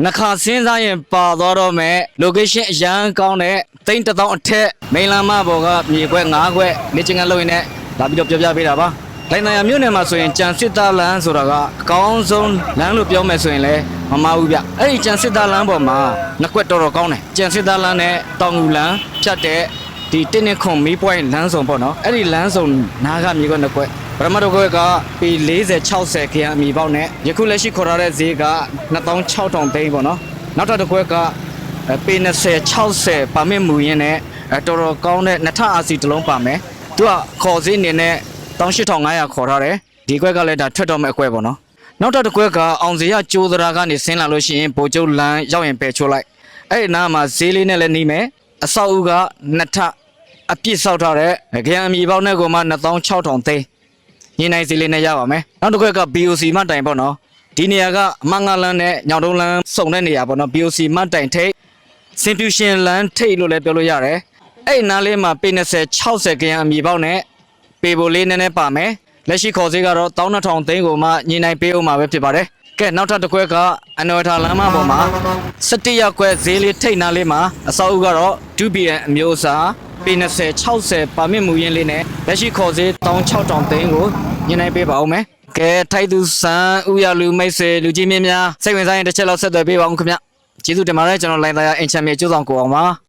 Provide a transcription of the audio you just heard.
နှခါစင်းစားရင်ပါသွားတော့မယ် location အရန်ကောင်းတဲ့တိန့်1000အထက်မိန်လမ်းမပေါ်ကမြေခွဲ9ခွဲနေချင်းကလို့ရင်လည်းလာပြီးတော့ပြောပြပေးတာပါလိုင်နာရမြို့နယ်မှာဆိုရင်ကြံစစ်သားလမ်းဆိုတာကအကောင်းဆုံးလမ်းလို့ပြောမယ်ဆိုရင်လည်းမမှားဘူးဗျအဲ့ဒီကြံစစ်သားလမ်းပေါ်မှာနှစ်ကွက်တော်တော်ကောင်းတယ်ကြံစစ်သားလမ်းနဲ့တောင်ငူလမ်းဖြတ်တဲ့ဒီတင်းနဲ့ခွန်မီးပွိုင်းလမ်းစုံပေါ့နော်အဲ့ဒီလမ်းစုံနားကမြေခွက်နှစ်ကွက်ပထမတစ်ခွက်ကပေ40 60ခရအမီပေါက်နဲ့ယခုလက်ရှိခေါ်ထားတဲ့ဈေးက2600သိန်းပေါ့နော်နောက်ထပ်တစ်ခွက်ကပေ20 60ပါမစ်မူရင်းနဲ့တော်တော်ကောင်းတဲ့2ထပ်အာစီတစ်လုံးပါမယ်သူကခေါ်ဈေးအနေနဲ့18500ခေါ်ထားတယ်ဒီခွက်ကလည်းဒါထွက်တော့မဲ့အခွဲပေါ့နော်နောက်တစ်ခွက်ကအောင်စရကျိုးသရာကနေဆင်းလာလို့ရှိရင်ဗိုလ်ချုပ်လမ်းရောက်ရင်ပယ်ချိုးလိုက်အဲ့ဒီနားမှာဈေးလေးနဲ့လည်းနေမယ်အဆောက်အဦက2ထပ်အပြစ်ဆောက်ထားတဲ့ခရအမီပေါက်နဲ့ကိုမှ2600သိန်းညင်နိုင်စီလေးနဲ့ရပါမယ်နောက်တစ်ခွက်က BOC မှတိုင်ပေါ့နော်ဒီနေရာကအမငါလန်းနဲ့ညောင်တုံးလန်းစုံတဲ့နေရာပေါ့နော် BOC မှတိုင်ထိတ်စင်ပြူရှင်လန်းထိတ်လို့လည်းပြောလို့ရတယ်အဲ့နားလေးမှာပေ20 60ခရအမီပေါက်နဲ့ပေပိုလေးနည်းနည်းပါမယ်လက်ရှိခေါ်ဈေးကတော့12000သိန်းကိုမှညင်နိုင်ပေးအောင်မှာပဲဖြစ်ပါတယ်ကဲနောက်ထပ်တစ်ခွက်ကအနော်ထာလမ်းမပေါ်မှာ17ရက်ခွဲဈေးလေးထိတ်နားလေးမှာအစောအုပ်ကတော့ 2BN အမျိုးအစားပေ20 60ပါမစ်မူရင်းလေးနဲ့လက်ရှိခေါ်ဈေး16000သိန်းကိုညင်နိုင်ပေးပါဦးမယ်ကဲထိုက်သူစံဥရလူမိတ်ဆွေလူကြီးမင်းများစိတ်ဝင်စားရင်တစ်ချက်လောက်ဆက်သွယ်ပေးပါဦးခင်ဗျကျေးဇူးတင်ပါတယ်ကျွန်တော်လိုင်သားရအင်ချမ်းမြေကျိုးဆောင်ကိုအောင်ပါ